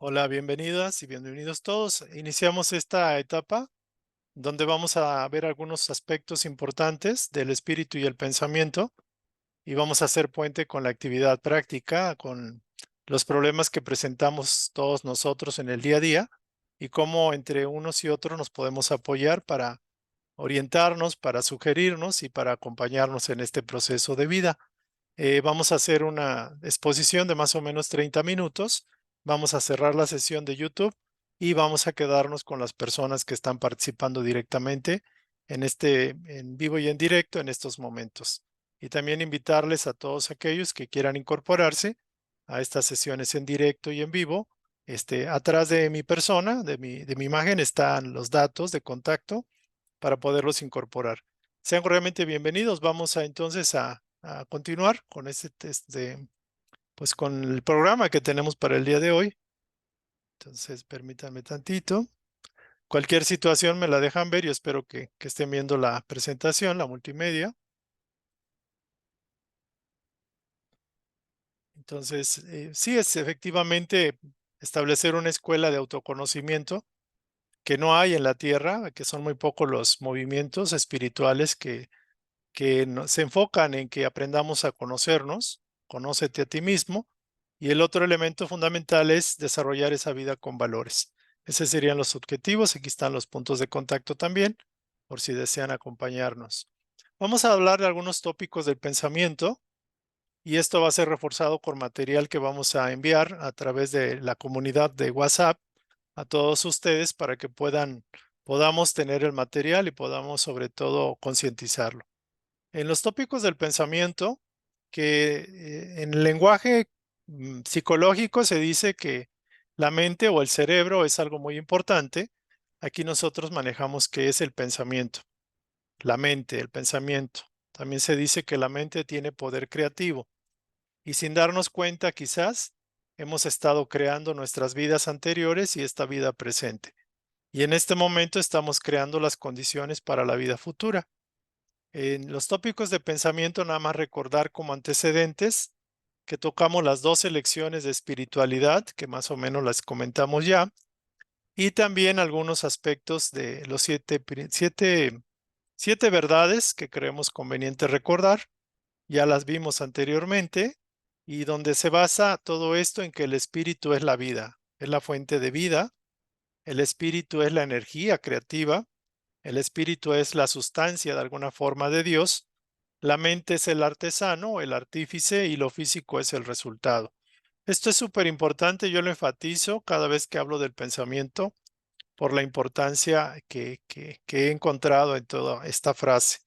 Hola, bienvenidas y bienvenidos todos. Iniciamos esta etapa donde vamos a ver algunos aspectos importantes del espíritu y el pensamiento y vamos a hacer puente con la actividad práctica, con los problemas que presentamos todos nosotros en el día a día y cómo entre unos y otros nos podemos apoyar para orientarnos, para sugerirnos y para acompañarnos en este proceso de vida. Vamos a hacer una exposición de más o menos 30 minutos. Vamos a cerrar la sesión de YouTube y vamos a quedarnos con las personas que están participando directamente en vivo y en directo en estos momentos. Y también invitarles a todos aquellos que quieran incorporarse a estas sesiones en directo y en vivo. Atrás de mi persona, de mi imagen, están los datos de contacto para poderlos incorporar. Sean realmente bienvenidos. Vamos a entonces a continuar con pues con el programa que tenemos para el día de hoy. Entonces, permítanme tantito. Cualquier situación me la dejan ver y espero que estén viendo la presentación, la multimedia. Entonces, sí es efectivamente establecer una escuela de autoconocimiento que no hay en la Tierra, que son muy pocos los movimientos espirituales que se enfocan en que aprendamos a conocernos, conócete a ti mismo, y el otro elemento fundamental es desarrollar esa vida con valores. Esos serían los objetivos. Aquí están los puntos de contacto también, por si desean acompañarnos. Vamos a hablar de algunos tópicos del pensamiento y esto va a ser reforzado con material que vamos a enviar a través de la comunidad de WhatsApp a todos ustedes para que podamos tener el material y podamos sobre todo concientizarlo. En los tópicos del pensamiento, que en el lenguaje psicológico se dice que la mente o el cerebro es algo muy importante. Aquí nosotros manejamos qué es el pensamiento, la mente, el pensamiento. También se dice que la mente tiene poder creativo y sin darnos cuenta quizás hemos estado creando nuestras vidas anteriores y esta vida presente. Y en este momento estamos creando las condiciones para la vida futura. En los tópicos de pensamiento, nada más recordar como antecedentes que tocamos las 12 lecciones de espiritualidad, que más o menos las comentamos ya, y también algunos aspectos de los siete verdades que creemos conveniente recordar. Ya las vimos anteriormente, y donde se basa todo esto en que el espíritu es la vida, es la fuente de vida, el espíritu es la energía creativa, el espíritu es la sustancia de alguna forma de Dios, la mente es el artesano, el artífice y lo físico es el resultado. Esto es súper importante, yo lo enfatizo cada vez que hablo del pensamiento por la importancia que he encontrado en toda esta frase.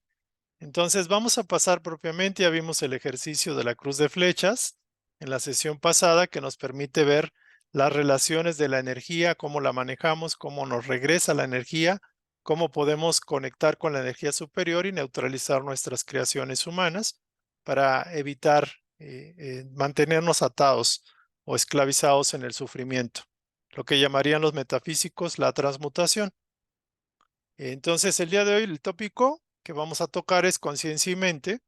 Entonces vamos a pasar propiamente, ya vimos el ejercicio de la cruz de flechas en la sesión pasada que nos permite ver las relaciones de la energía, cómo la manejamos, cómo nos regresa la energía, cómo podemos conectar con la energía superior y neutralizar nuestras creaciones humanas para evitar mantenernos atados o esclavizados en el sufrimiento, lo que llamarían los metafísicos la transmutación. Entonces, el día de hoy el tópico que vamos a tocar es conciencia y mente,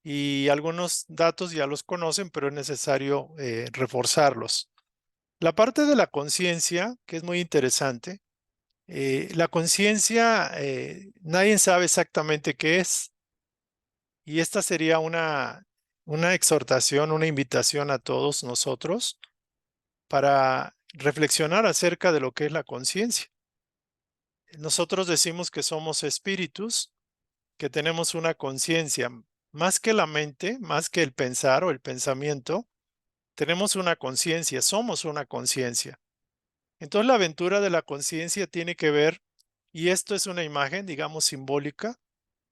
y algunos datos ya los conocen, pero es necesario reforzarlos. La parte de la conciencia, que es muy interesante, la conciencia nadie sabe exactamente qué es, y esta sería una exhortación, una invitación a todos nosotros para reflexionar acerca de lo que es la conciencia. Nosotros decimos que somos espíritus, que tenemos una conciencia, más que la mente, más que el pensar o el pensamiento, tenemos una conciencia, somos una conciencia. Entonces la aventura de la conciencia tiene que ver, y esto es una imagen, digamos, simbólica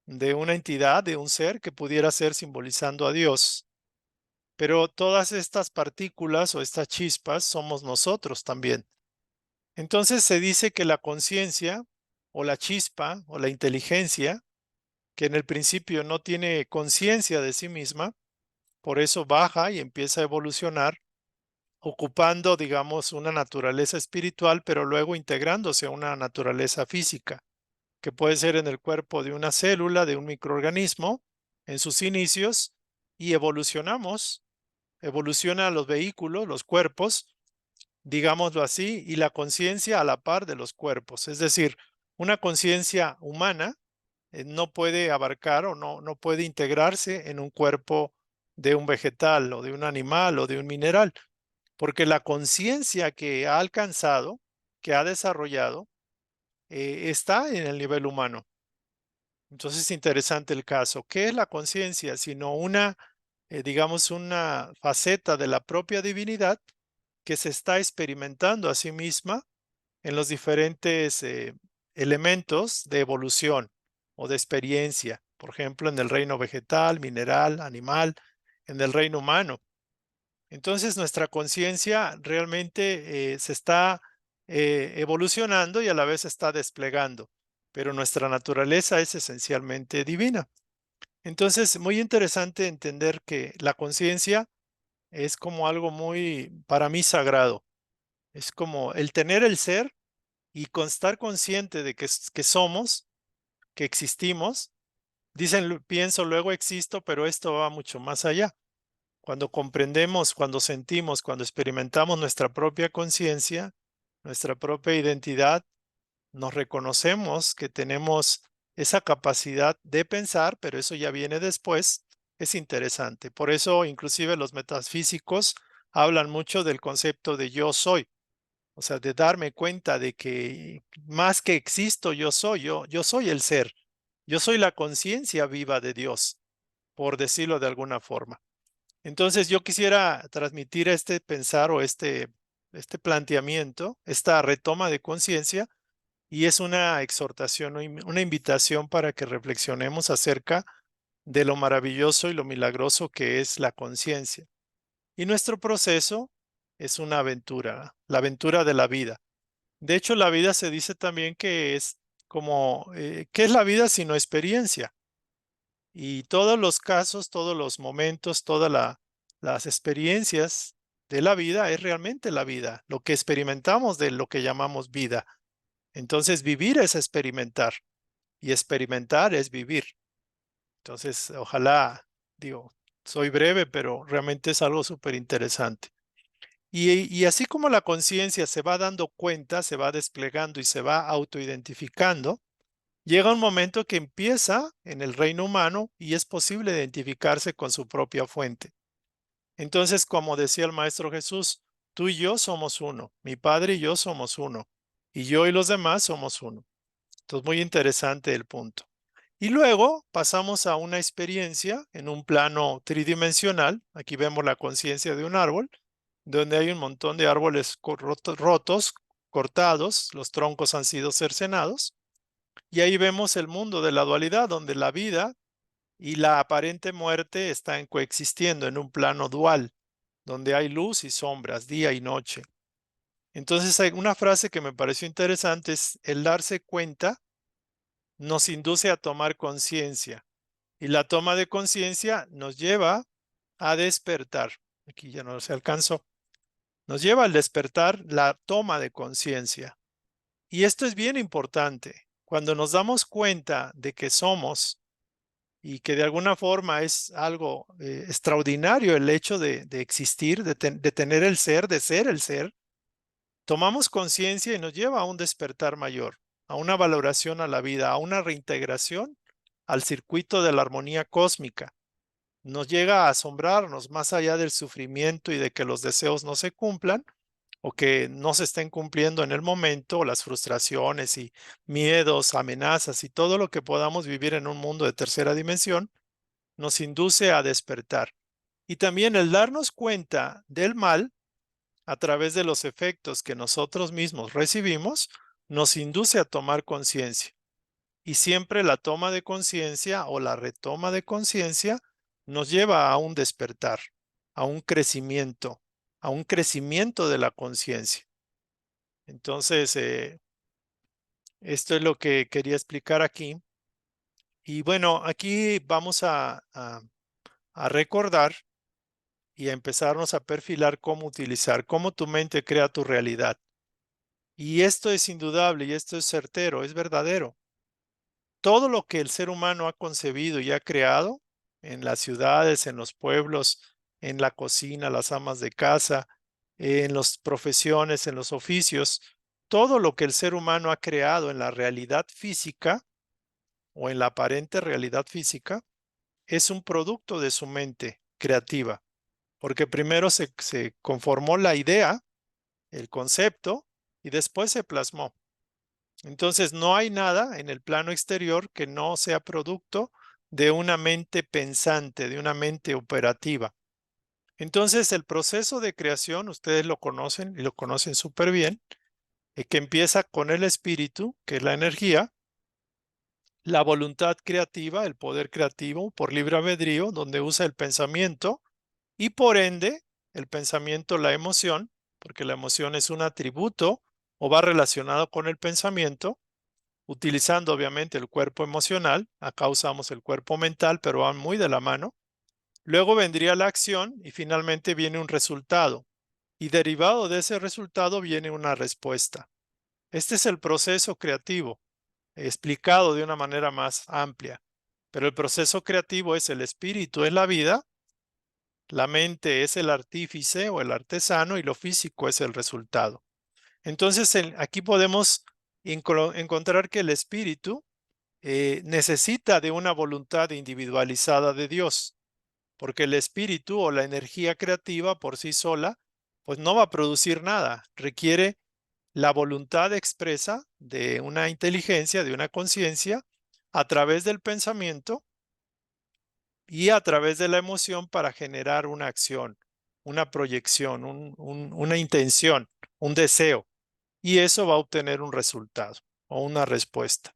de una entidad, de un ser que pudiera ser simbolizando a Dios. Pero todas estas partículas o estas chispas somos nosotros también. Entonces se dice que la conciencia o la chispa o la inteligencia, que en el principio no tiene conciencia de sí misma, por eso baja y empieza a evolucionar, ocupando, digamos, una naturaleza espiritual, pero luego integrándose a una naturaleza física, que puede ser en el cuerpo de una célula, de un microorganismo, en sus inicios, y evolucionamos, evolucionan los vehículos, los cuerpos, digámoslo así, y la conciencia a la par de los cuerpos. Es decir, una conciencia humana no puede abarcar o no puede integrarse en un cuerpo de un vegetal o de un animal o de un mineral, porque la conciencia que ha alcanzado, que ha desarrollado, está en el nivel humano. Entonces es interesante el caso. ¿Qué es la conciencia? Sino una, digamos, una faceta de la propia divinidad que se está experimentando a sí misma en los diferentes elementos de evolución o de experiencia. Por ejemplo, en el reino vegetal, mineral, animal, en el reino humano. Entonces nuestra conciencia realmente se está evolucionando y a la vez se está desplegando, pero nuestra naturaleza es esencialmente divina. Entonces, muy interesante entender que la conciencia es como algo muy, para mí, sagrado. Es como el tener el ser y estar consciente de que somos, que existimos. Dicen, pienso, luego existo, pero esto va mucho más allá. Cuando comprendemos, cuando sentimos, cuando experimentamos nuestra propia conciencia, nuestra propia identidad, nos reconocemos que tenemos esa capacidad de pensar, pero eso ya viene después, es interesante. Por eso, inclusive los metafísicos hablan mucho del concepto de yo soy, o sea, de darme cuenta de que más que existo, yo soy el ser, yo soy la conciencia viva de Dios, por decirlo de alguna forma. Entonces yo quisiera transmitir este pensar o este planteamiento, esta retoma de conciencia, y es una exhortación, una invitación para que reflexionemos acerca de lo maravilloso y lo milagroso que es la conciencia. Y nuestro proceso es una aventura, la aventura de la vida. De hecho, la vida se dice también que es como, ¿qué es la vida sino experiencia? Y todos los casos, todos los momentos, las experiencias de la vida es realmente la vida, lo que experimentamos de lo que llamamos vida. Entonces, vivir es experimentar y experimentar es vivir. Entonces, ojalá, digo, soy breve, pero realmente es algo súper interesante. Y así como la conciencia se va dando cuenta, se va desplegando y se va autoidentificando, llega un momento que empieza en el reino humano y es posible identificarse con su propia fuente. Entonces, como decía el Maestro Jesús, tú y yo somos uno, mi Padre y yo somos uno, y yo y los demás somos uno. Entonces, muy interesante el punto. Y luego pasamos a una experiencia en un plano tridimensional. Aquí vemos la conciencia de un árbol, donde hay un montón de árboles rotos, cortados, los troncos han sido cercenados. Y ahí vemos el mundo de la dualidad, donde la vida y la aparente muerte están coexistiendo en un plano dual, donde hay luz y sombras, día y noche. Entonces hay una frase que me pareció interesante, es el darse cuenta nos induce a tomar conciencia y la toma de conciencia nos lleva a despertar. Aquí ya no se alcanzó. Nos lleva al despertar la toma de conciencia. Y esto es bien importante. Cuando nos damos cuenta de que somos y que de alguna forma es algo extraordinario el hecho de existir, de tener el ser, de ser el ser, tomamos conciencia y nos lleva a un despertar mayor, a una valoración a la vida, a una reintegración al circuito de la armonía cósmica. Nos llega a asombrarnos más allá del sufrimiento y de que los deseos no se cumplan o que no se estén cumpliendo en el momento, o las frustraciones y miedos, amenazas y todo lo que podamos vivir en un mundo de tercera dimensión, nos induce a despertar. Y también el darnos cuenta del mal a través de los efectos que nosotros mismos recibimos, nos induce a tomar conciencia. Y siempre la toma de conciencia o la retoma de conciencia nos lleva a un despertar, a un crecimiento de la conciencia. Entonces, esto es lo que quería explicar aquí. Y bueno, aquí vamos a recordar y a empezarnos a perfilar cómo utilizar, cómo tu mente crea tu realidad. Y esto es indudable y esto es certero, es verdadero. Todo lo que el ser humano ha concebido y ha creado en las ciudades, en los pueblos, en la cocina, las amas de casa, en las profesiones, en los oficios, todo lo que el ser humano ha creado en la realidad física o en la aparente realidad física es un producto de su mente creativa, porque primero se conformó la idea, el concepto, y después se plasmó. Entonces no hay nada en el plano exterior que no sea producto de una mente pensante, de una mente operativa. Entonces el proceso de creación, ustedes lo conocen y lo conocen súper bien, que empieza con el espíritu, que es la energía, la voluntad creativa, el poder creativo por libre albedrío, donde usa el pensamiento y por ende el pensamiento, la emoción, porque la emoción es un atributo o va relacionado con el pensamiento, utilizando obviamente el cuerpo emocional. Acá usamos el cuerpo mental, pero van muy de la mano. Luego vendría la acción y finalmente viene un resultado. Y derivado de ese resultado viene una respuesta. Este es el proceso creativo, explicado de una manera más amplia. Pero el proceso creativo es el espíritu, es la vida, la mente es el artífice o el artesano y lo físico es el resultado. Entonces, aquí podemos encontrar que el espíritu necesita de una voluntad individualizada de Dios, porque el espíritu o la energía creativa por sí sola, pues no va a producir nada, requiere la voluntad expresa de una inteligencia, de una conciencia, a través del pensamiento y a través de la emoción para generar una acción, una proyección, una intención, un deseo, y eso va a obtener un resultado o una respuesta.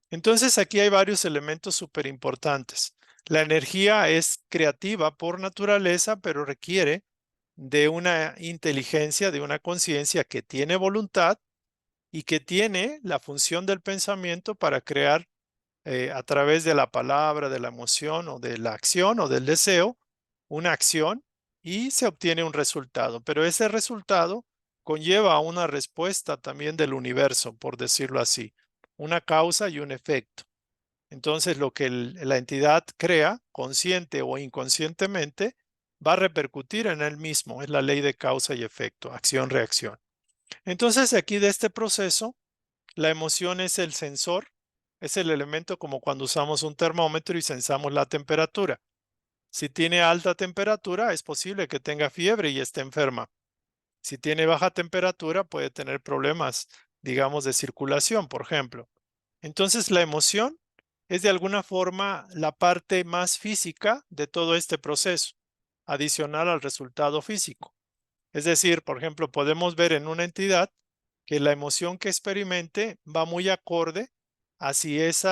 Entonces aquí hay varios elementos súper importantes. La energía es creativa por naturaleza, pero requiere de una inteligencia, de una conciencia que tiene voluntad y que tiene la función del pensamiento para crear a través de la palabra, de la emoción o de la acción o del deseo, una acción y se obtiene un resultado. Pero ese resultado conlleva una respuesta también del universo, por decirlo así, una causa y un efecto. Entonces, lo que la entidad crea, consciente o inconscientemente, va a repercutir en él mismo. Es la ley de causa y efecto, acción-reacción. Entonces, aquí de este proceso, la emoción es el sensor, es el elemento como cuando usamos un termómetro y sensamos la temperatura. Si tiene alta temperatura, es posible que tenga fiebre y esté enferma. Si tiene baja temperatura, puede tener problemas, digamos, de circulación, por ejemplo. Entonces, la emoción es de alguna forma la parte más física de todo este proceso, adicional al resultado físico. Es decir, por ejemplo, podemos ver en una entidad que la emoción que experimente va muy acorde a si ese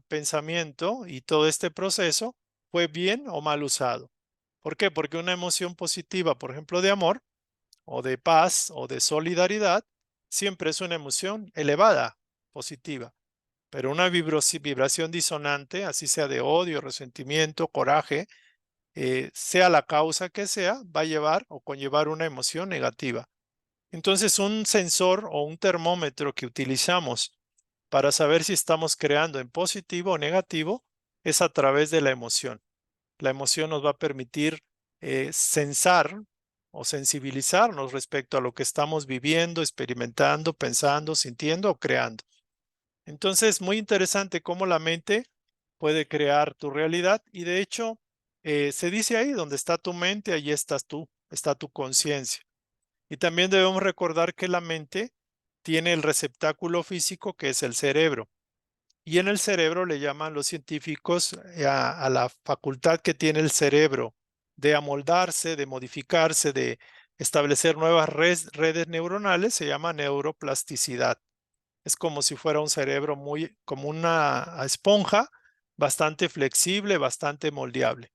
pensamiento y todo este proceso fue bien o mal usado. ¿Por qué? Porque una emoción positiva, por ejemplo, de amor o de paz o de solidaridad, siempre es una emoción elevada, positiva. Pero una vibración disonante, así sea de odio, resentimiento, coraje, sea la causa que sea, va a llevar o conllevar una emoción negativa. Entonces, un sensor o un termómetro que utilizamos para saber si estamos creando en positivo o negativo es a través de la emoción. La emoción nos va a permitir sensar o sensibilizarnos respecto a lo que estamos viviendo, experimentando, pensando, sintiendo o creando. Entonces, muy interesante cómo la mente puede crear tu realidad y de hecho se dice ahí, donde está tu mente, allí estás tú, está tu conciencia. Y también debemos recordar que la mente tiene el receptáculo físico que es el cerebro. Y en el cerebro le llaman los científicos a la facultad que tiene el cerebro de amoldarse, de modificarse, de establecer nuevas redes neuronales, se llama neuroplasticidad. Es como si fuera un cerebro muy, como una esponja, bastante flexible, bastante moldeable.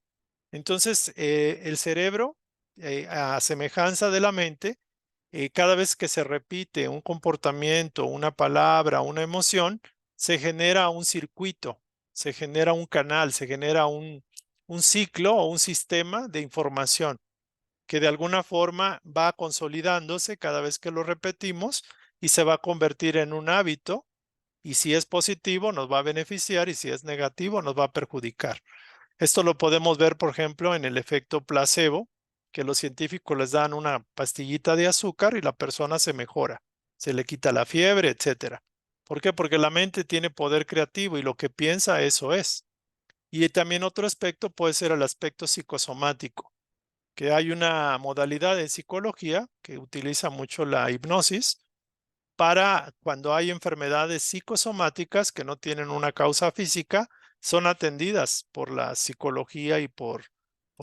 Entonces, el cerebro, a semejanza de la mente, cada vez que se repite un comportamiento, una palabra, una emoción, se genera un circuito, se genera un canal, se genera un ciclo o un sistema de información que de alguna forma va consolidándose cada vez que lo repetimos y se va a convertir en un hábito y si es positivo nos va a beneficiar y si es negativo nos va a perjudicar. Esto lo podemos ver, por ejemplo, en el efecto placebo, que los científicos les dan una pastillita de azúcar y la persona se mejora, se le quita la fiebre, etcétera. ¿Por qué? Porque la mente tiene poder creativo y lo que piensa, eso es. Y también otro aspecto puede ser el aspecto psicosomático, que hay una modalidad en psicología que utiliza mucho la hipnosis para cuando hay enfermedades psicosomáticas que no tienen una causa física, son atendidas por la psicología y por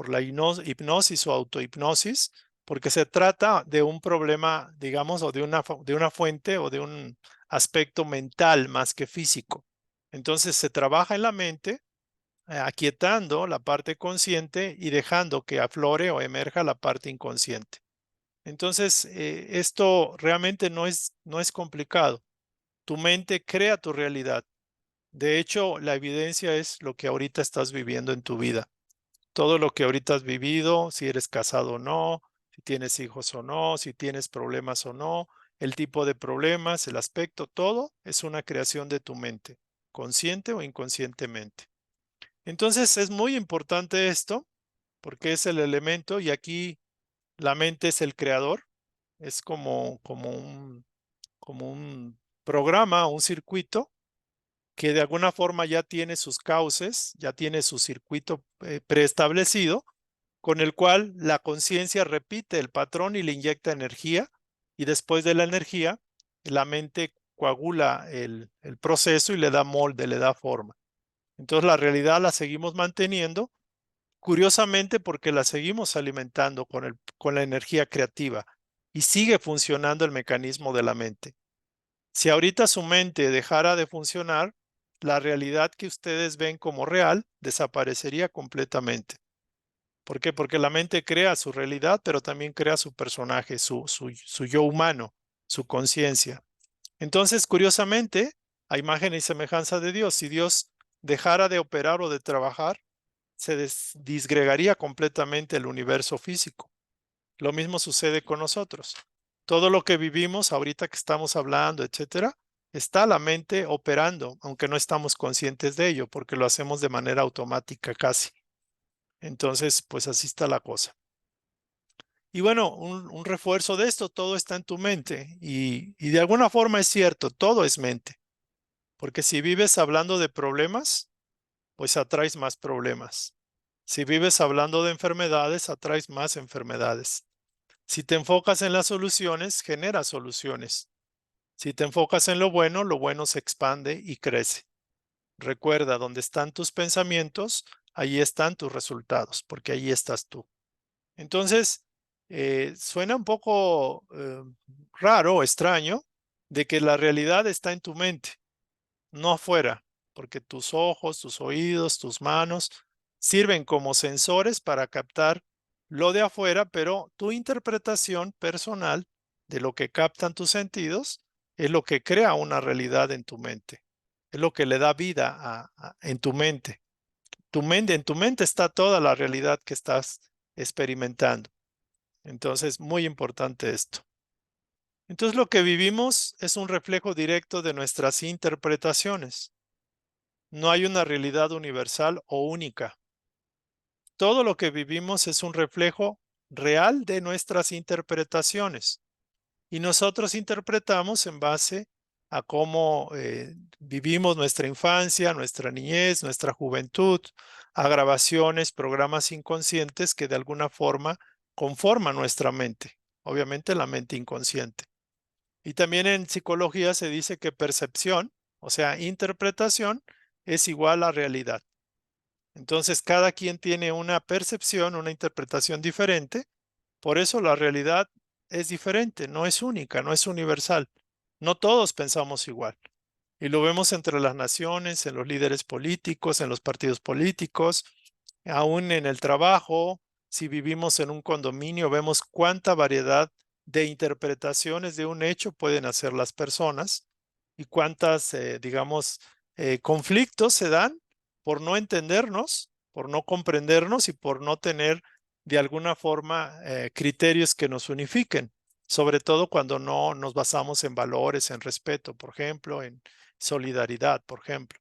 la hipnosis o autohipnosis, porque se trata de un problema, digamos, o de una fuente o de un aspecto mental más que físico. Entonces se trabaja en la mente, aquietando la parte consciente y dejando que aflore o emerja la parte inconsciente. Entonces, esto realmente no es complicado. Tu mente crea tu realidad. De hecho, la evidencia es lo que ahorita estás viviendo en tu vida. Todo lo que ahorita has vivido, si eres casado o no, si tienes hijos o no, si tienes problemas o no, el tipo de problemas, el aspecto, todo es una creación de tu mente, consciente o inconscientemente. Entonces, es muy importante esto porque es el elemento y aquí la mente es el creador, es como un programa, un circuito que de alguna forma ya tiene sus cauces, ya tiene su circuito preestablecido, con el cual la conciencia repite el patrón y le inyecta energía, y después de la energía, la mente coagula el proceso y le da molde, le da forma. Entonces la realidad la seguimos manteniendo, curiosamente porque la seguimos alimentando con la energía creativa y sigue funcionando el mecanismo de la mente. Si ahorita su mente dejara de funcionar, la realidad que ustedes ven como real desaparecería completamente. ¿Por qué? Porque la mente crea su realidad, pero también crea su personaje, su yo humano, su conciencia. Entonces, curiosamente, a imagen y semejanza de Dios, si Dios dejara de operar o de trabajar, se disgregaría completamente el universo físico. Lo mismo sucede con nosotros. Todo lo que vivimos ahorita que estamos hablando, etcétera, está la mente operando, aunque no estamos conscientes de ello, porque lo hacemos de manera automática casi. Entonces, pues así está la cosa. Y bueno, un refuerzo de esto, todo está en tu mente y de alguna forma es cierto, todo es mente, porque si vives hablando de problemas, pues atraes más problemas. Si vives hablando de enfermedades, atraes más enfermedades. Si te enfocas en las soluciones, genera soluciones. Si te enfocas en lo bueno se expande y crece. Recuerda, donde están tus pensamientos, ahí están tus resultados, porque ahí estás tú. Entonces, suena un poco raro o extraño de que la realidad está en tu mente, no afuera, porque tus ojos, tus oídos, tus manos sirven como sensores para captar lo de afuera, pero tu interpretación personal de lo que captan tus sentidos es lo que crea una realidad en tu mente, es lo que le da vida en tu mente. En tu mente está toda la realidad que estás experimentando. Entonces, muy importante esto. Entonces, lo que vivimos es un reflejo directo de nuestras interpretaciones. No hay una realidad universal o única. Todo lo que vivimos es un reflejo real de nuestras interpretaciones y nosotros interpretamos en base a cómo vivimos nuestra infancia, nuestra niñez, nuestra juventud, a grabaciones, programas inconscientes que de alguna forma conforman nuestra mente, obviamente la mente inconsciente. Y también en psicología se dice que percepción, o sea, interpretación, es igual a realidad. Entonces, cada quien tiene una percepción, una interpretación diferente. Por eso la realidad es diferente, no es única, no es universal. No todos pensamos igual. Y lo vemos entre las naciones, en los líderes políticos, en los partidos políticos, aún en el trabajo. Si vivimos en un condominio, vemos cuánta variedad de interpretaciones de un hecho pueden hacer las personas y cuántas, digamos, conflictos se dan por no entendernos, por no comprendernos y por no tener de alguna forma criterios que nos unifiquen, sobre todo cuando no nos basamos en valores, en respeto, por ejemplo, en solidaridad, por ejemplo.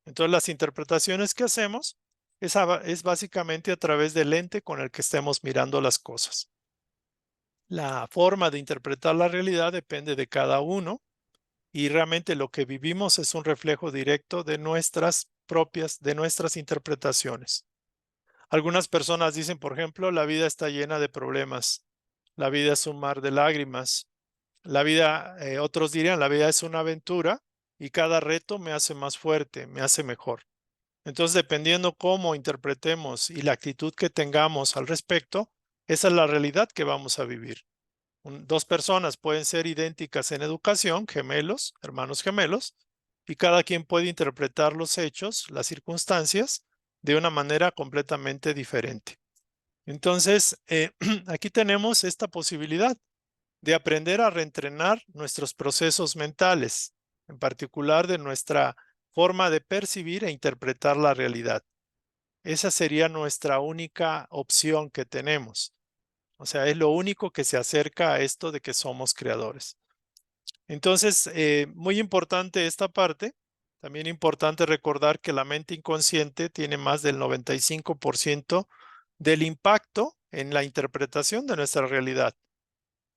Entonces, las interpretaciones que hacemos es básicamente a través del lente con el que estemos mirando las cosas. La forma de interpretar la realidad depende de cada uno y realmente lo que vivimos es un reflejo directo de nuestras interpretaciones. Algunas personas dicen, por ejemplo, la vida está llena de problemas, la vida es un mar de lágrimas, la vida, otros dirían, la vida es una aventura y cada reto me hace más fuerte, me hace mejor. Entonces, dependiendo cómo interpretemos y la actitud que tengamos al respecto, esa es la realidad que vamos a vivir. Dos personas pueden ser idénticas en educación, gemelos, hermanos gemelos, y cada quien puede interpretar los hechos, las circunstancias, de una manera completamente diferente. Entonces, aquí tenemos esta posibilidad de aprender a reentrenar nuestros procesos mentales, en particular de nuestra forma de percibir e interpretar la realidad. Esa sería nuestra única opción que tenemos. O sea, es lo único que se acerca a esto de que somos creadores. Entonces, muy importante esta parte. También importante recordar que la mente inconsciente tiene más del 95% del impacto en la interpretación de nuestra realidad.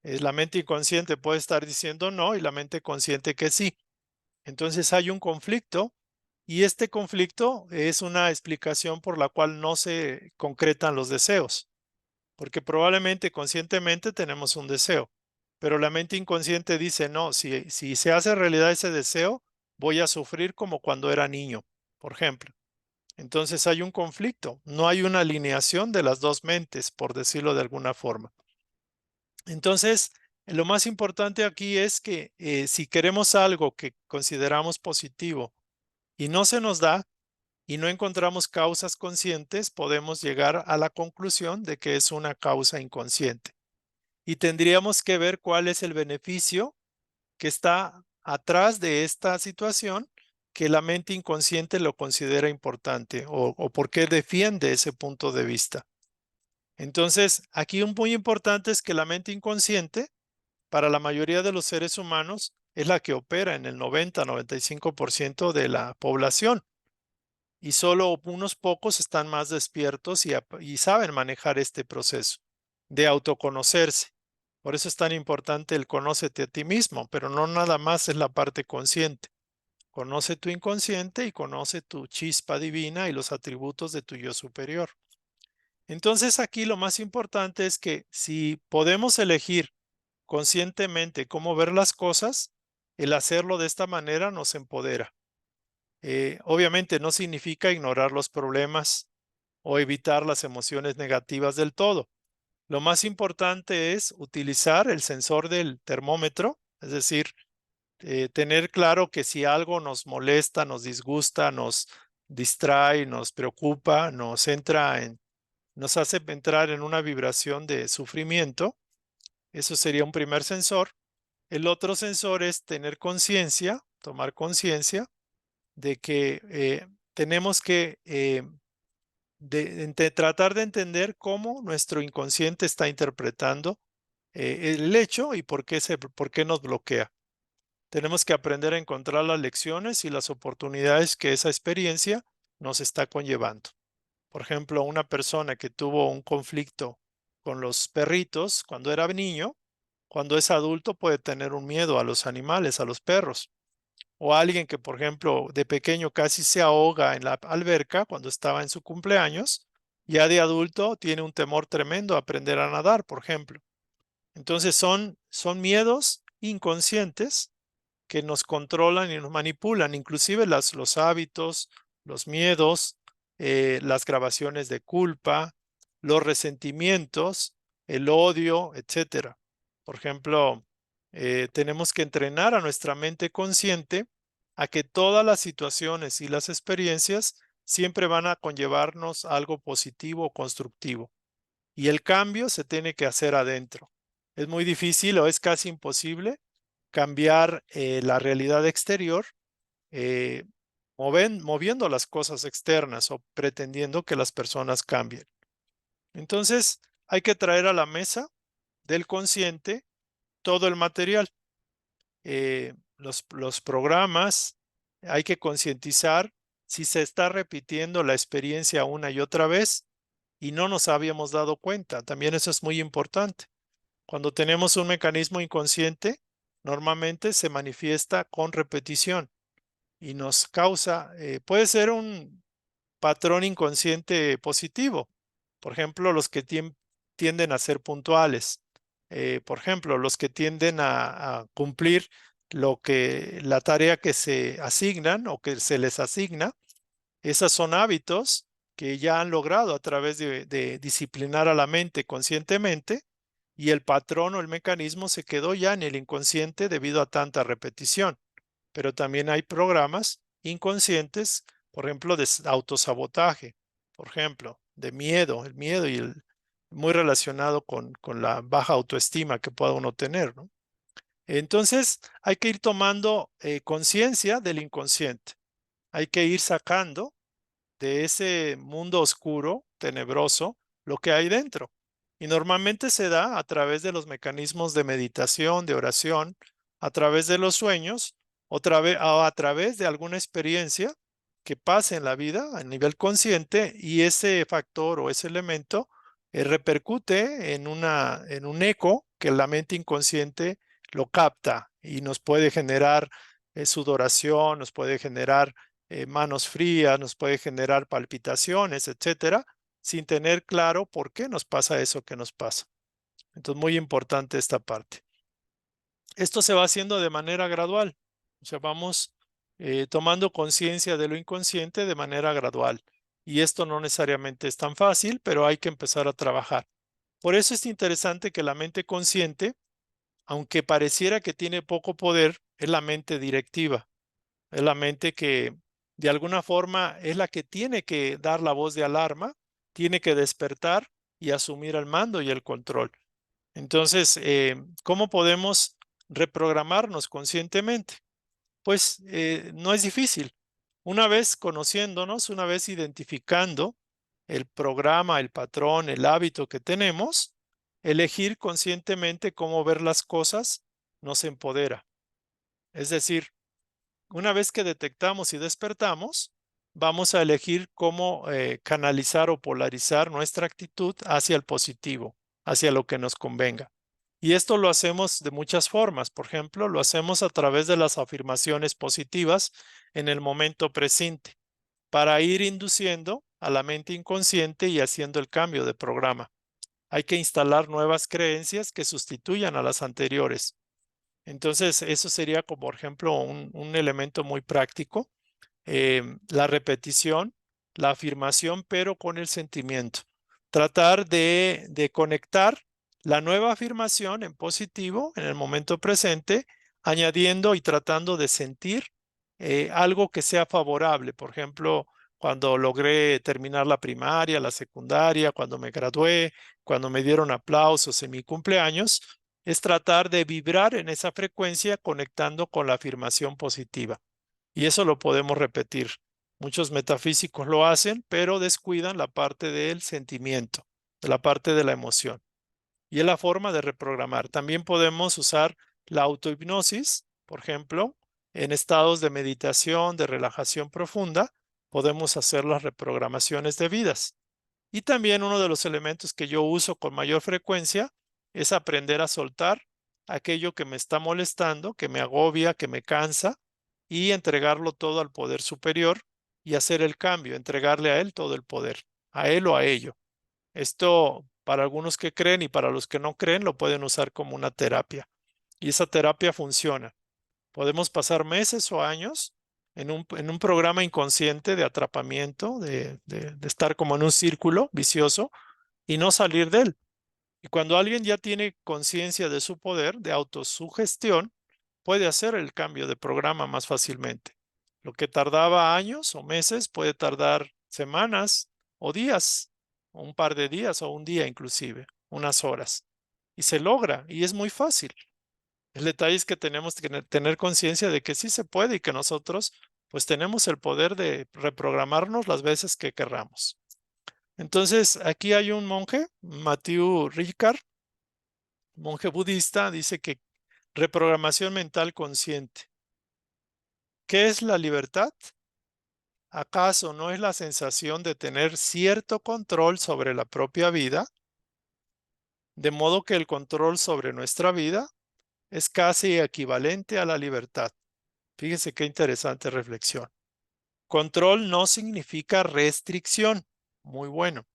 La mente inconsciente puede estar diciendo no y la mente consciente que sí. Entonces hay un conflicto y este conflicto es una explicación por la cual no se concretan los deseos, porque probablemente conscientemente tenemos un deseo, pero la mente inconsciente dice, no, si se hace realidad ese deseo, voy a sufrir como cuando era niño, por ejemplo. Entonces hay un conflicto, no hay una alineación de las dos mentes, por decirlo de alguna forma. Entonces, lo más importante aquí es que si queremos algo que consideramos positivo y no se nos da y no encontramos causas conscientes, podemos llegar a la conclusión de que es una causa inconsciente. Y tendríamos que ver cuál es el beneficio que está atrás de esta situación que la mente inconsciente lo considera importante o por qué defiende ese punto de vista. Entonces, aquí un muy importante es que la mente inconsciente, para la mayoría de los seres humanos, es la que opera en el 90-95% de la población y solo unos pocos están más despiertos y saben manejar este proceso de autoconocerse. Por eso es tan importante el conócete a ti mismo, pero no nada más es la parte consciente. Conoce tu inconsciente y conoce tu chispa divina y los atributos de tu yo superior. Entonces aquí lo más importante es que si podemos elegir conscientemente cómo ver las cosas, el hacerlo de esta manera nos empodera. Obviamente no significa ignorar los problemas o evitar las emociones negativas del todo. Lo más importante es utilizar el sensor del termómetro, es decir, tener claro que si algo nos molesta, nos disgusta, nos distrae, nos preocupa, nos hace entrar en una vibración de sufrimiento, eso sería un primer sensor. El otro sensor es tener conciencia, tomar conciencia de que tenemos que tratar de entender cómo nuestro inconsciente está interpretando el hecho y por qué nos bloquea. Tenemos que aprender a encontrar las lecciones y las oportunidades que esa experiencia nos está conllevando. Por ejemplo, una persona que tuvo un conflicto con los perritos cuando era niño, cuando es adulto puede tener un miedo a los animales, a los perros. O alguien que, por ejemplo, de pequeño casi se ahoga en la alberca cuando estaba en su cumpleaños, ya de adulto tiene un temor tremendo a aprender a nadar, por ejemplo. Entonces son miedos inconscientes que nos controlan y nos manipulan, inclusive los hábitos, los miedos, las grabaciones de culpa, los resentimientos, el odio, etcétera. Por ejemplo, tenemos que entrenar a nuestra mente consciente a que todas las situaciones y las experiencias siempre van a conllevarnos a algo positivo o constructivo. Y el cambio se tiene que hacer adentro. Es muy difícil o es casi imposible cambiar la realidad exterior eh, moviendo las cosas externas o pretendiendo que las personas cambien. Entonces, hay que traer a la mesa del consciente todo el material, los programas, hay que concientizar si se está repitiendo la experiencia una y otra vez y no nos habíamos dado cuenta. También eso es muy importante. Cuando tenemos un mecanismo inconsciente, normalmente se manifiesta con repetición y nos causa, puede ser un patrón inconsciente positivo. Por ejemplo, los que tienden a ser puntuales. Por ejemplo, los que tienden a cumplir la tarea que se asignan o que se les asigna. Esos son hábitos que ya han logrado a través de disciplinar a la mente conscientemente, y el patrón o el mecanismo se quedó ya en el inconsciente debido a tanta repetición. Pero también hay programas inconscientes, por ejemplo, de autosabotaje, por ejemplo, de miedo, el miedo muy relacionado con la baja autoestima que pueda uno tener, ¿no? Entonces, hay que ir tomando conciencia del inconsciente. Hay que ir sacando de ese mundo oscuro, tenebroso, lo que hay dentro. Y normalmente se da a través de los mecanismos de meditación, de oración, a través de los sueños, o a través de alguna experiencia que pase en la vida a nivel consciente, y ese factor o ese elemento repercute en un eco que la mente inconsciente lo capta y nos puede generar sudoración, nos puede generar manos frías, nos puede generar palpitaciones, etcétera, sin tener claro por qué nos pasa eso que nos pasa. Entonces, muy importante esta parte. Esto se va haciendo de manera gradual. O sea, vamos tomando conciencia de lo inconsciente de manera gradual. Y esto no necesariamente es tan fácil, pero hay que empezar a trabajar. Por eso es interesante que la mente consciente, aunque pareciera que tiene poco poder, es la mente directiva. Es la mente que de alguna forma es la que tiene que dar la voz de alarma, tiene que despertar y asumir el mando y el control. Entonces, ¿cómo podemos reprogramarnos conscientemente? Pues no es difícil. Una vez conociéndonos, una vez identificando el programa, el patrón, el hábito que tenemos, elegir conscientemente cómo ver las cosas nos empodera. Es decir, una vez que detectamos y despertamos, vamos a elegir cómo canalizar o polarizar nuestra actitud hacia el positivo, hacia lo que nos convenga. Y esto lo hacemos de muchas formas. Por ejemplo, lo hacemos a través de las afirmaciones positivas en el momento presente, para ir induciendo a la mente inconsciente y haciendo el cambio de programa. Hay que instalar nuevas creencias que sustituyan a las anteriores. Entonces, eso sería como, por ejemplo, un elemento muy práctico. La repetición, la afirmación, pero con el sentimiento. Tratar de conectar la nueva afirmación en positivo en el momento presente, añadiendo y tratando de sentir algo que sea favorable. Por ejemplo, cuando logré terminar la primaria, la secundaria, cuando me gradué, cuando me dieron aplausos en mi cumpleaños, es tratar de vibrar en esa frecuencia conectando con la afirmación positiva. Y eso lo podemos repetir. Muchos metafísicos lo hacen, pero descuidan la parte del sentimiento, de la parte de la emoción. Y es la forma de reprogramar. También podemos usar la autohipnosis, por ejemplo, en estados de meditación, de relajación profunda, podemos hacer las reprogramaciones debidas. Y también uno de los elementos que yo uso con mayor frecuencia es aprender a soltar aquello que me está molestando, que me agobia, que me cansa, y entregarlo todo al poder superior y hacer el cambio, entregarle a él todo el poder, a él o a ello. Esto para algunos que creen y para los que no creen lo pueden usar como una terapia. Y esa terapia funciona. Podemos pasar meses o años en un programa inconsciente de atrapamiento, de estar como en un círculo vicioso y no salir de él. Y cuando alguien ya tiene conciencia de su poder, de autosugestión, puede hacer el cambio de programa más fácilmente. Lo que tardaba años o meses puede tardar semanas o días, o un par de días o un día inclusive, unas horas. Y se logra y es muy fácil. El detalle es que tenemos que tener conciencia de que sí se puede y que nosotros pues tenemos el poder de reprogramarnos las veces que querramos. Entonces, aquí hay un monje, Matthew Ricard, monje budista, dice que reprogramación mental consciente. ¿Qué es la libertad? ¿Acaso no es la sensación de tener cierto control sobre la propia vida? De modo que el control sobre nuestra vida es casi equivalente a la libertad. Fíjese qué interesante reflexión. Control no significa restricción. Muy bueno.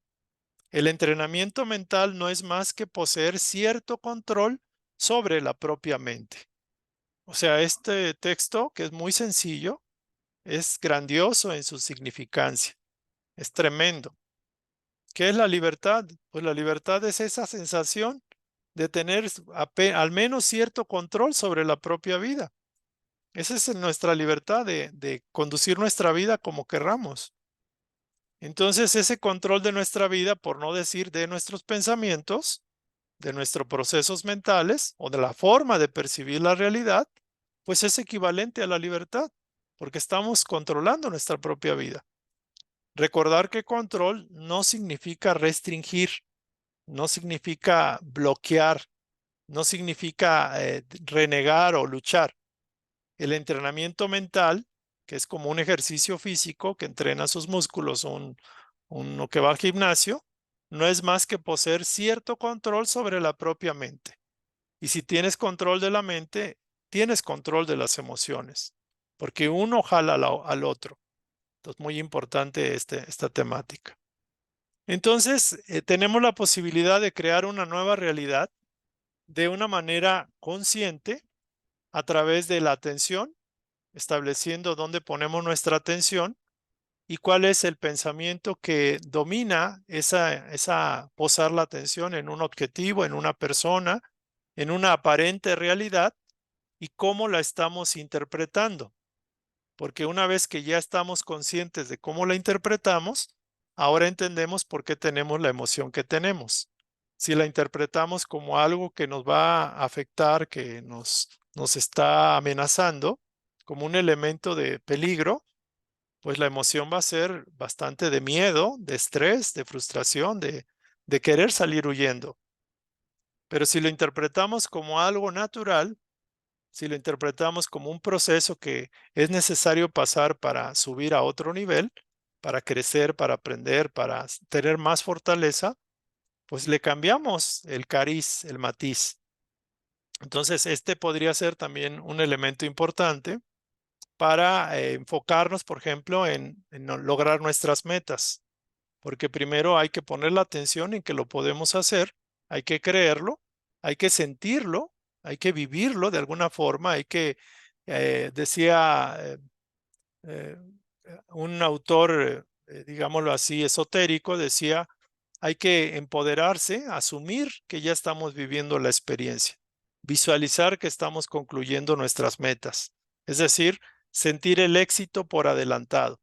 El entrenamiento mental no es más que poseer cierto control sobre la propia mente. O sea, este texto, que es muy sencillo, es grandioso en su significancia. Es tremendo. ¿Qué es la libertad? Pues la libertad es esa sensación de tener al menos cierto control sobre la propia vida. Esa es nuestra libertad de conducir nuestra vida como querramos. Entonces, ese control de nuestra vida, por no decir de nuestros pensamientos, de nuestros procesos mentales o de la forma de percibir la realidad, pues es equivalente a la libertad, porque estamos controlando nuestra propia vida. Recordar que control no significa restringir, no significa bloquear, no significa renegar o luchar. El entrenamiento mental, que es como un ejercicio físico que entrena sus músculos, uno que va al gimnasio, no es más que poseer cierto control sobre la propia mente. Y si tienes control de la mente, tienes control de las emociones, porque uno jala al otro. Entonces, muy importante esta temática. Entonces, tenemos la posibilidad de crear una nueva realidad de una manera consciente a través de la atención, estableciendo dónde ponemos nuestra atención y cuál es el pensamiento que domina esa posar la atención en un objetivo, en una persona, en una aparente realidad y cómo la estamos interpretando. Porque una vez que ya estamos conscientes de cómo la interpretamos, ahora entendemos por qué tenemos la emoción que tenemos. Si la interpretamos como algo que nos va a afectar, que nos está amenazando, como un elemento de peligro, pues la emoción va a ser bastante de miedo, de estrés, de frustración, de querer salir huyendo. Pero si lo interpretamos como algo natural, si lo interpretamos como un proceso que es necesario pasar para subir a otro nivel, para crecer, para aprender, para tener más fortaleza, pues le cambiamos el cariz, el matiz. Entonces, este podría ser también un elemento importante para enfocarnos, por ejemplo, en lograr nuestras metas, porque primero hay que poner la atención en que lo podemos hacer, hay que creerlo, hay que sentirlo, hay que vivirlo de alguna forma, decía eh, un autor, digámoslo así, esotérico, decía, hay que empoderarse, asumir que ya estamos viviendo la experiencia, visualizar que estamos concluyendo nuestras metas, es decir, sentir el éxito por adelantado.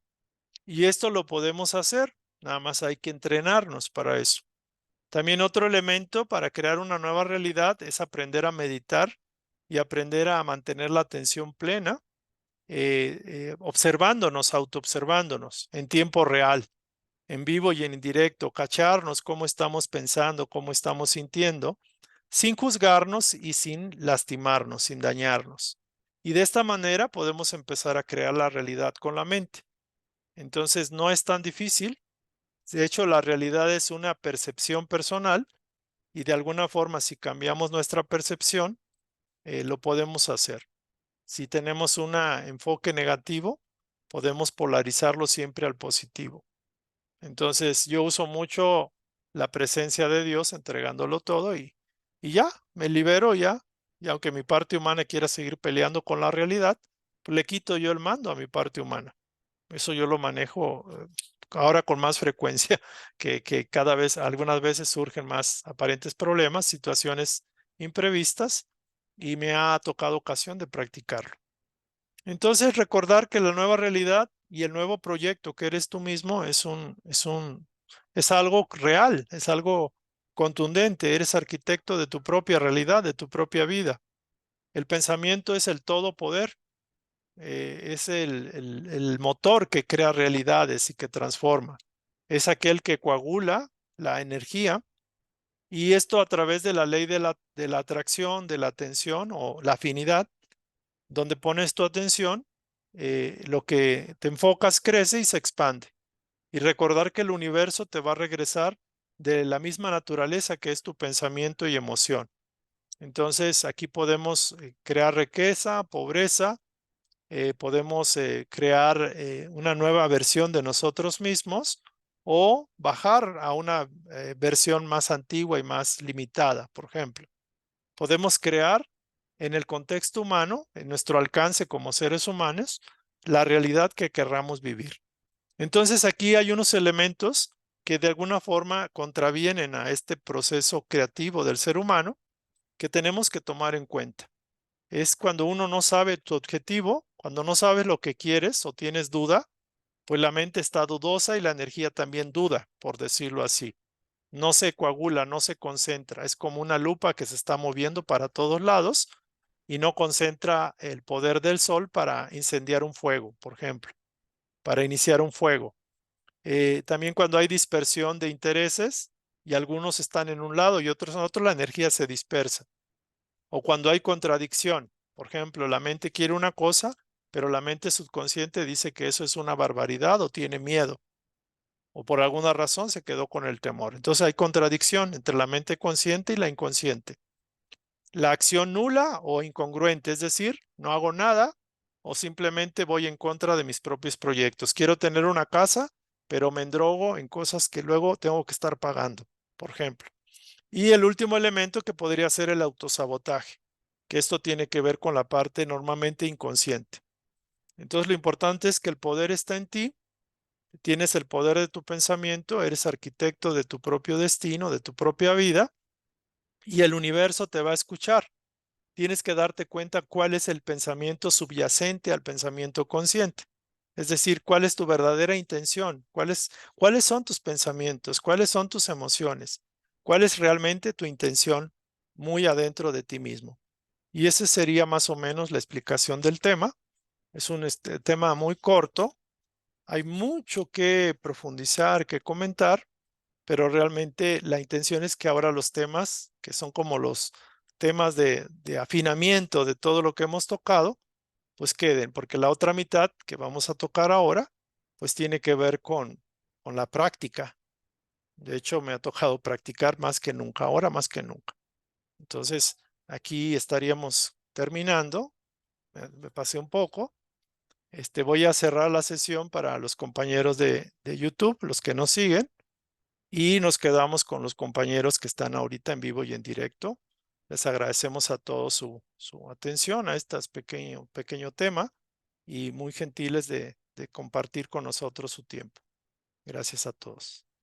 Y esto lo podemos hacer, nada más hay que entrenarnos para eso. También otro elemento para crear una nueva realidad es aprender a meditar y aprender a mantener la atención plena, observándonos, autoobservándonos en tiempo real, en vivo y en directo, cacharnos cómo estamos pensando, cómo estamos sintiendo, sin juzgarnos y sin lastimarnos, sin dañarnos. Y de esta manera podemos empezar a crear la realidad con la mente. Entonces no es tan difícil. De hecho, la realidad es una percepción personal y de alguna forma si cambiamos nuestra percepción, lo podemos hacer. Si tenemos un enfoque negativo, podemos polarizarlo siempre al positivo. Entonces yo uso mucho la presencia de Dios entregándolo todo y ya, me libero ya. Y aunque mi parte humana quiera seguir peleando con la realidad, pues le quito yo el mando a mi parte humana. Eso yo lo manejo ahora con más frecuencia, que cada vez, algunas veces surgen más aparentes problemas, situaciones imprevistas, y me ha tocado ocasión de practicarlo. Entonces, recordar que la nueva realidad y el nuevo proyecto que eres tú mismo es algo real, es algo contundente. Eres arquitecto de tu propia realidad, de tu propia vida. El pensamiento es el todopoder, es el motor que crea realidades y que transforma. Es aquel que coagula la energía y esto a través de la ley de la atracción, de la atención o la afinidad, donde pones tu atención lo que te enfocas crece y se expande. Y recordar que el universo te va a regresar de la misma naturaleza que es tu pensamiento y emoción. Entonces, aquí podemos crear riqueza, pobreza, podemos crear una nueva versión de nosotros mismos o bajar a una versión más antigua y más limitada, por ejemplo. Podemos crear en el contexto humano, en nuestro alcance como seres humanos, la realidad que querramos vivir. Entonces aquí hay unos elementos que de alguna forma contravienen a este proceso creativo del ser humano que tenemos que tomar en cuenta. Es cuando uno no sabe tu objetivo, cuando no sabes lo que quieres o tienes duda, pues la mente está dudosa y la energía también duda, por decirlo así. No se coagula, no se concentra. Es como una lupa que se está moviendo para todos lados y no concentra el poder del sol para incendiar un fuego, por ejemplo, para iniciar un fuego. También cuando hay dispersión de intereses y algunos están en un lado y otros en otro, la energía se dispersa. O cuando hay contradicción, por ejemplo, la mente quiere una cosa, pero la mente subconsciente dice que eso es una barbaridad o tiene miedo, o por alguna razón se quedó con el temor. Entonces hay contradicción entre la mente consciente y la inconsciente. La acción nula o incongruente, es decir, no hago nada o simplemente voy en contra de mis propios proyectos. Quiero tener una casa, pero me endrogo en cosas que luego tengo que estar pagando, por ejemplo. Y el último elemento que podría ser el autosabotaje, que esto tiene que ver con la parte normalmente inconsciente. Entonces lo importante es que el poder está en ti, tienes el poder de tu pensamiento, eres arquitecto de tu propio destino, de tu propia vida, y el universo te va a escuchar. Tienes que darte cuenta cuál es el pensamiento subyacente al pensamiento consciente. Es decir, cuál es tu verdadera intención, cuáles son tus pensamientos, cuáles son tus emociones, cuál es realmente tu intención muy adentro de ti mismo. Y ese sería más o menos la explicación del tema. Es un tema muy corto. Hay mucho que profundizar, que comentar, pero realmente la intención es que ahora los temas, que son como los temas de afinamiento de todo lo que hemos tocado, pues queden, porque la otra mitad que vamos a tocar ahora, pues tiene que ver con la práctica. De hecho, me ha tocado practicar más que nunca, ahora más que nunca. Entonces, aquí estaríamos terminando. Me pasé un poco. Voy a cerrar la sesión para los compañeros de YouTube, los que nos siguen. Y nos quedamos con los compañeros que están ahorita en vivo y en directo. Les agradecemos a todos su atención a este pequeño tema y muy gentiles de compartir con nosotros su tiempo. Gracias a todos.